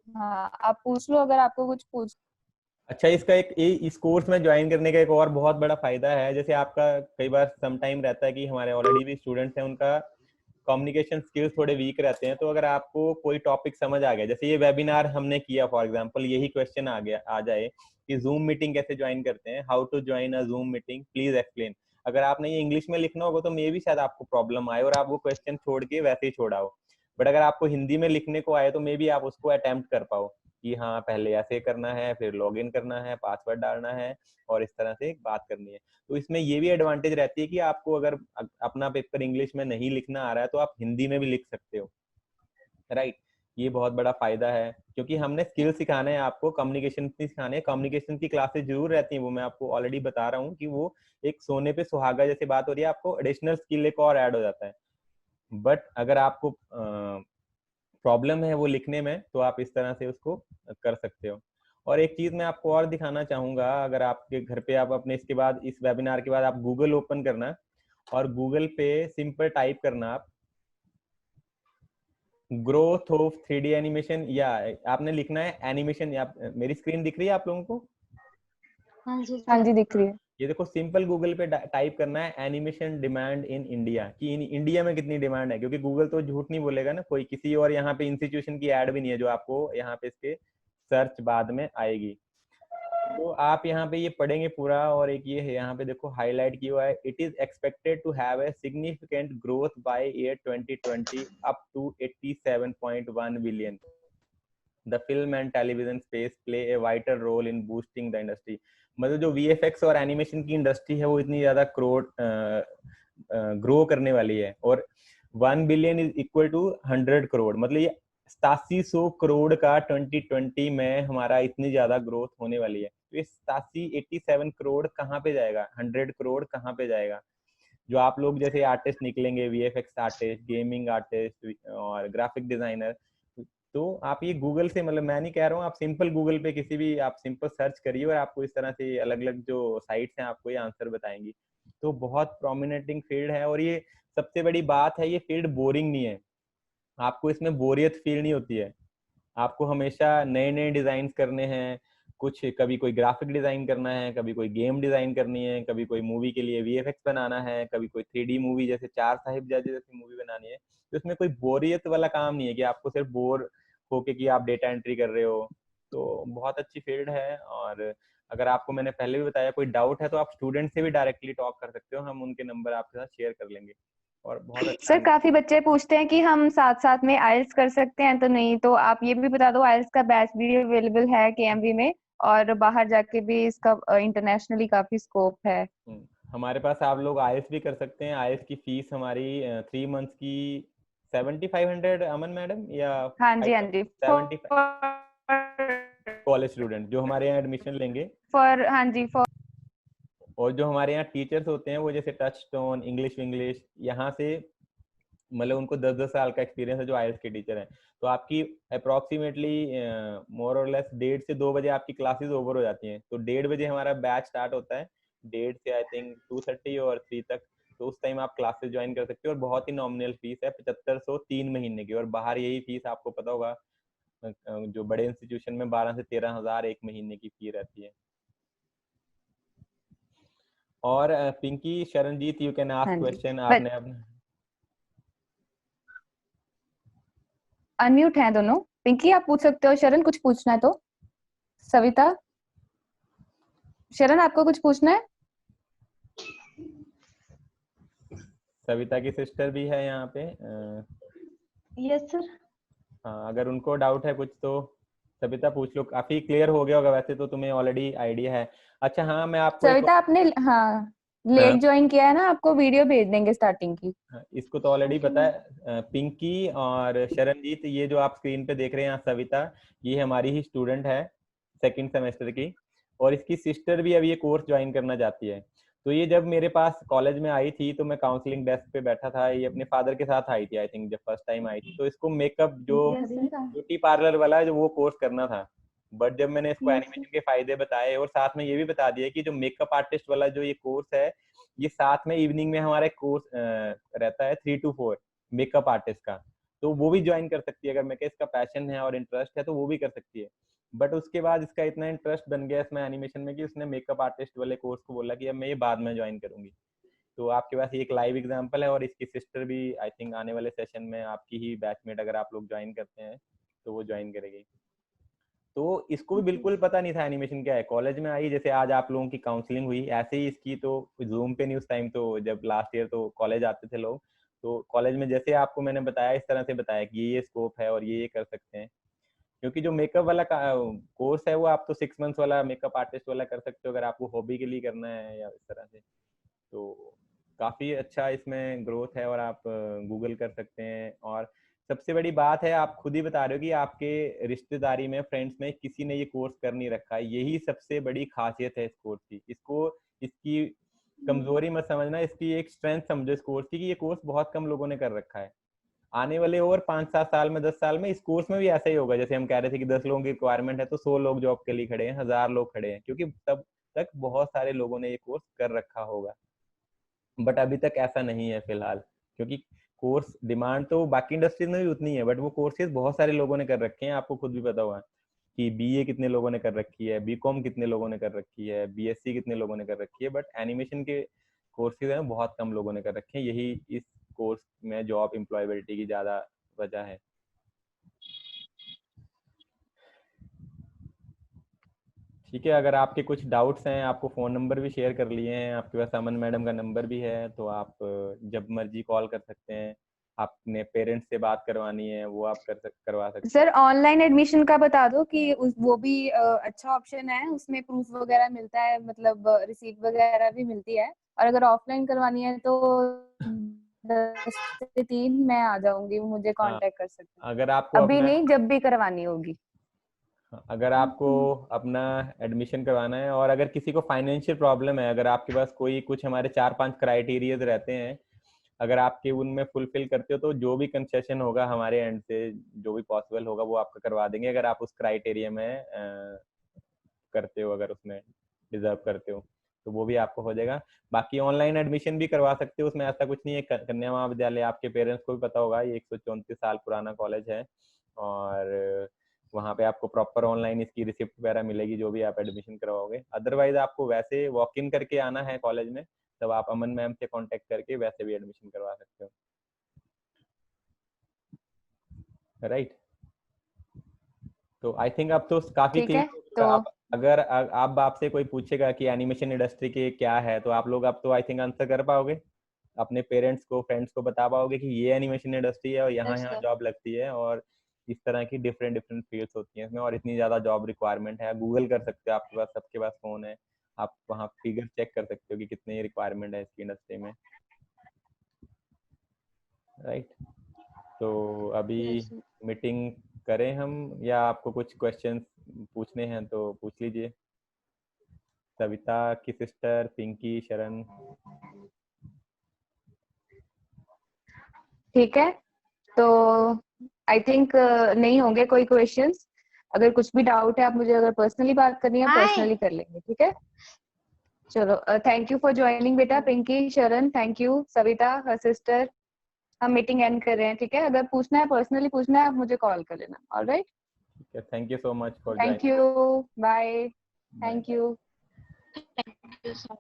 हाँ, आप पूछ लो अगर आपको कुछ पूछ। अच्छा, इसका इस कोर्स में ज्वाइन करने का एक और बहुत बड़ा फायदा है, जैसे आपका कई बार सम टाइम रहता है कि हमारे ऑलरेडी भी स्टूडेंट्स हैं, उनका कम्युनिकेशन स्किल्स थोड़े वीक रहते हैं, तो अगर आपको कोई टॉपिक समझ आ गया, जैसे ये वेबिनार हमने किया फॉर एग्जांपल, यही क्वेश्चन आ जाए कि जूम मीटिंग कैसे ज्वाइन करते हैं, how to join a Zoom meeting, please explain. अगर आपने ये इंग्लिश में लिखना होगा तो मे भी शायद आपको प्रॉब्लम आए और आप वो क्वेश्चन छोड़ के वैसे ही छोड़ाओ, बट अगर आपको हिंदी में लिखने को आए तो मे भी आप उसको अटेम्प्ट कर पाओ कि हाँ पहले ऐसे करना है, फिर लॉगिन करना है, पासवर्ड डालना है और इस तरह से बात करनी है। तो इसमें ये भी एडवांटेज रहती है कि आपको अगर अपना पेपर इंग्लिश में नहीं लिखना आ रहा है तो आप हिंदी में भी लिख सकते हो, राइट। ये बहुत बड़ा फायदा है क्योंकि हमने स्किल सिखाना है आपको, कम्युनिकेशन सिखाने हैं। कम्युनिकेशन की क्लासेस जरूर रहती हैं, वो मैं आपको ऑलरेडी बता रहा हूँ कि वो एक सोने पे सुहागा जैसे बात हो रही है, आपको एडिशनल स्किल एक और ऐड हो जाता है। बट अगर आपको प्रॉब्लम है वो लिखने में तो आप इस तरह से उसको कर सकते हो। और एक चीज मैं आपको और दिखाना चाहूंगा, अगर आपके घर पे आप अपने इसके बाद, इस वेबिनार के बाद आप गूगल ओपन करना और गूगल पे सिंपल टाइप करना आप ग्रोथ ऑफ 3D एनिमेशन, या आपने लिखना है एनिमेशन। आप, मेरी स्क्रीन दिख रही है आप लोगों को? हाँ जी हाँ सर। जी, दिख रही है। ये देखो, सिंपल गूगल पे टाइप करना है एनिमेशन डिमांड इन इंडिया, कि इंडिया में कितनी डिमांड है, क्योंकि गूगल तो झूठ नहीं बोलेगा ना कोई, किसी और यहाँ पे इंस्टीट्यूशन की ऐड भी नहीं है जो आपको यहाँ पे इसके सर्च बाद में आएगी। तो आप यहाँ पे ये पढ़ेंगे पूरा, और एक ये है यहाँ पे देखो हाईलाइट किया हुआ है, it is expected to have a significant growth by year 2020 up to 87.1 billion. The film and television space play a vital role in boosting the industry. मतलब जो वीएफएक्स और एनिमेशन की इंडस्ट्री है वो इतनी ज्यादा ग्रो करने वाली है, और 1 billion is equal to 100 crore, मतलब ये 8700 करोड़ का 2020 में हमारा इतनी ज्यादा ग्रोथ होने वाली है। तो ये 87 करोड़ कहाँ पे जाएगा, 100 करोड़ कहाँ पे जाएगा? जो आप लोग जैसे आर्टिस्ट निकलेंगे, वीएफएक्स आर्टिस्ट, गेमिंग आर्टिस्ट और ग्राफिक डिजाइनर, तो आप ये गूगल से, मतलब मैं नहीं कह रहा हूँ, आप सिंपल गूगल पे किसी भी आप सिंपल सर्च करिए और आपको इस तरह से अलग अलग जो साइट्स हैं आपको ये आंसर बताएंगी। तो बहुत प्रोमिनेटिंग फील्ड है, और ये सबसे बड़ी बात है, ये फील्ड बोरिंग नहीं है, आपको इसमें बोरियत फील नहीं होती है। आपको हमेशा नए नए डिजाइन करने हैं, कुछ कभी कोई ग्राफिक डिजाइन करना है, कभी कोई गेम डिजाइन करनी है, कभी कोई मूवी के लिए वीएफएक्स बनाना है, कभी कोई 3D मूवी जैसे चार साहिबजादे जैसी मूवी बनानी है। तो इसमें कोई बोरियत वाला काम नहीं है कि आपको सिर्फ बोर होके कि आप डेटा एंट्री कर रहे हो। तो बहुत अच्छी फील्ड है, और अगर आपको मैंने पहले भी बताया कोई डाउट है तो आप स्टूडेंट से भी डायरेक्टली टॉक कर सकते हो, हम उनके नंबर आपके साथ शेयर कर लेंगे। और बहुत अच्छा सर काफी बच्चे पूछते हैं कि हम साथ साथ में आइल्स कर सकते हैं, तो नहीं तो आप ये भी बता दो, आइल्स का बैच भी अवेलेबल है केएमवी में, और बाहर जाके भी इसका इंटरनेशनली काफी स्कोप है। हमारे पास आप लोग आईएल्स भी कर सकते हैं। आईएल्स की फीस हमारी 3 मंथ्स की 7500 अमन मैडम, या हाँ जी, हाँ जी। 75 कॉलेज स्टूडेंट जो हमारे यहाँ एडमिशन लेंगे। हाँ जी, और जो हमारे यहाँ टीचर्स होते हैं वो जैसे टच स्टोन, इंग्लिश यहाँ से, मतलब उनको 10-10 साल का एक्सपीरियंस है जो आईएल्स के टीचर हैं। तो आपकी अप्रोक्सीमेटली मोर और लेस 1:30 से 2 बजे आपकी क्लासेस ओवर हो जाती हैं। तो 1:30 बजे हमारा बैच स्टार्ट होता है, 1:30 से आई थिंक 2:30 और 3 तक। तो उस टाइम आप क्लासेस ज्वाइन कर सकते हो, और बहुत ही नॉमिनल फीस है 7500 3 महीने की। और बाहर यही फीस आपको पता होगा, जो बड़े इंस्टीट्यूशन में 12 से 13 हजार 1 महीने की फी रहती है। और Pinky, Sharanjit, you can ask question. आपने अपना अनम्यूट हैं दोनों। पिंकी आप पूछ सकते हो, शरण कुछ पूछना है तो। सविता, शरण आपको कुछ पूछना है? सविता की सिस्टर भी है यहाँ पे। Yes sir. हाँ, अगर उनको डाउट है कुछ तो सविता पूछ लो। काफी क्लियर हो गया होगा वैसे तो, तुम्हें ऑलरेडी आइडिया है। अच्छा हाँ, मैं आपको सविता आपने लेट ज्वाइन किया है ना, आपको वीडियो भेज देंगे स्टार्टिंग की। इसको तो ऑलरेडी पता है। पिंकी और शरणजीत, ये जो आप स्क्रीन पे देख रहे हैं सविता, ये हमारी ही स्टूडेंट है 2nd सेमेस्टर की, और इसकी सिस्टर भी अब ये कोर्स ज्वाइन करना चाहती है। तो ये जब मेरे पास कॉलेज में आई थी तो मैं काउंसलिंग डेस्क पे बैठा था, ये अपने फादर के साथ आई थी आई थिंक, जब फर्स्ट टाइम आई थी। तो इसको मेकअप जो Yes, sir. ब्यूटी पार्लर वाला जो वो कोर्स करना था, बट जब मैंने इसको Yes, एनिमेशन के फायदे बताए और साथ में ये भी बता दिया कि जो मेकअप आर्टिस्ट वाला जो ये कोर्स है, ये साथ में इवनिंग में हमारा कोर्स रहता है 3 to 4 मेकअप आर्टिस्ट का, तो वो भी ज्वाइन कर सकती है। अगर मैं इसका पैशन है और इंटरेस्ट है तो वो भी कर सकती है। बट उसके बाद इसका इतना इंटरेस्ट बन गया इसमें एनिमेशन में कि उसने मेकअप आर्टिस्ट वाले कोर्स को बोला कि अब मैं ये बाद में ज्वाइन करूंगी। तो आपके पास ये एक लाइव एग्जांपल है, और इसकी सिस्टर भी आई थिंक आने वाले सेशन में आपकी ही बैचमेट अगर आप लोग ज्वाइन करते हैं तो वो ज्वाइन करेगी। तो इसको भी बिल्कुल पता नहीं था एनिमेशन क्या है, कॉलेज में आई जैसे आज आप लोगों की काउंसलिंग हुई ऐसे ही इसकी, तो जूम पे नहीं उस टाइम, तो जब लास्ट ईयर तो कॉलेज आते थे लोग, तो कॉलेज में जैसे आपको मैंने बताया इस तरह से बताया कि ये स्कोप है और ये कर सकते हैं। क्योंकि जो मेकअप वाला कोर्स है वो आप तो 6 मंथ्स वाला मेकअप आर्टिस्ट वाला कर सकते हो अगर आपको हॉबी के लिए करना है या इस तरह से। तो काफी अच्छा इसमें ग्रोथ है और आप गूगल कर सकते हैं। और सबसे बड़ी बात है, आप खुद ही बता रहे हो कि आपके रिश्तेदारी में, फ्रेंड्स में किसी ने ये कोर्स कर नहीं रखा है, यही सबसे बड़ी खासियत है इस कोर्स की। इसको इसकी कमजोरी मत समझना, इसकी एक स्ट्रेंथ समझो इस कोर्स की कि ये कोर्स बहुत कम लोगों ने कर रखा है। आने वाले और 5-7 साल में, 10 साल में इस कोर्स में भी ऐसा ही होगा। जैसे हम कह रहे थे कि 10 लोगों की रिक्वायरमेंट है तो 100 लोग जॉब के लिए खड़े हैं, 1000 लोग खड़े हैं, क्योंकि तब तक बहुत सारे लोगों ने ये कोर्स कर रखा होगा। बट अभी तक ऐसा नहीं है फिलहाल, क्योंकि कोर्स डिमांड तो बाकी इंडस्ट्रीज में भी उतनी है, बट वो कोर्सेज बहुत सारे लोगों ने कर रखे हैं। आपको खुद भी पता होगा कि बीए कितने लोगों ने कर रखी है, बीकॉम कितने लोगों ने कर रखी है, बीएससी कितने लोगों ने कर रखी है, बट एनिमेशन के कोर्सेज हैं बहुत कम लोगों ने कर रखे हैं। यही इस कोर्स में जॉब एम्प्लॉयबिलिटी की ज्यादा वजह है। ठीक है, अगर आपके कुछ डाउट्स हैं, आपको फ़ोन नंबर भी शेयर कर लिए हैं, आपके पास अमन मैडम का नंबर भी है, तो आप जब मर्जी कॉल कर सकते हैं। आपने पेरेंट्स से बात करवानी है वो आप करवा सकते सर हैं। ऑनलाइन एडमिशन का बता दो कि वो भी अच्छा ऑप्शन है, उसमें प्रूफ वगैरह मिलता है, मतलब रिसीट वगैरह भी मिलती है। और अगर ऑफलाइन करवानी है तो 10 से 3 मैं आ जाऊंगी, मुझे हाँ, कांटेक्ट कर सकते हैं। अगर आपको अभी अपना नहीं, जब भी करवानी होगी। अगर आपको अपना एडमिशन करवाना है, और अगर किसी को फाइनेंशियल प्रॉब्लम है, अगर आपके पास कोई कुछ हमारे 4-5 क्राइटेरियाज रहते हैं, अगर आपके उनमें फुलफिल करते हो तो जो भी कंसेशन होगा हमारे एंड से, जो भी पॉसिबल होगा वो आपका करवा देंगे, अगर आप उस क्राइटेरिया में करते हो, अगर उसमें डिजर्व करते हो तो वो भी आपको हो जाएगा। बाकी ऑनलाइन एडमिशन भी करवा सकते हो, उसमें ऐसा कुछ नहीं है। कन्या महाविद्यालय आपके पेरेंट्स को भी पता होगा, ये 134 साल पुराना कॉलेज है, और वहाँ पे आपको प्रॉपर ऑनलाइन इसकी रिसिप्ट वगैरह मिलेगी जो भी आप एडमिशन करवाओगे। अदरवाइज आपको वैसे वॉक इन करके आना है कॉलेज में, तब आप अमन मैम से कांटेक्ट करके वैसे भी एडमिशन करवा सकते हो। राइट, तो आई थिंक अब तो काफी ठीक है, क्लियर तो होगा। अगर अब आपसे कोई पूछेगा कि एनिमेशन इंडस्ट्री के क्या है, तो आप लोग अब तो आई थिंक आंसर कर पाओगे, अपने पेरेंट्स को, फ्रेंड्स को बता पाओगे कि ये एनिमेशन इंडस्ट्री है और यहाँ Yes, यहाँ sir. जॉब लगती है, और इस तरह की डिफरेंट डिफरेंट फील्ड्स होती हैं इसमें, और इतनी ज्यादा जॉब रिक्वायरमेंट है। गूगल कर सकते हो, आपके पास सबके पास फोन है, आप वहाँ फिगर चेक कर सकते हो कि कितनी रिक्वायरमेंट है इसकी इंडस्ट्री में। राइट, तो अभी Yes, sir. मीटिंग करें हम, या आपको कुछ क्वेश्चंस पूछने हैं तो पूछ लीजिए। सविता की सिस्टर, पिंकी, शरण। ठीक है, तो आई थिंक नहीं होंगे कोई क्वेश्चंस। अगर कुछ भी डाउट है, आप मुझे अगर पर्सनली बात करनी है पर्सनली कर लेंगे, ठीक है। चलो, थैंक यू फॉर ज्वाइनिंग बेटा। पिंकी, शरण, thank you. Savita, her sister, हम मीटिंग एंड कर रहे हैं, ठीक है। अगर पूछना है, पर्सनली पूछना है, आप मुझे कॉल कर लेना। ऑलराइट, ठीक है, thank you so much for thank joining. You, bye. Bye. Thank you. Thank you, sir.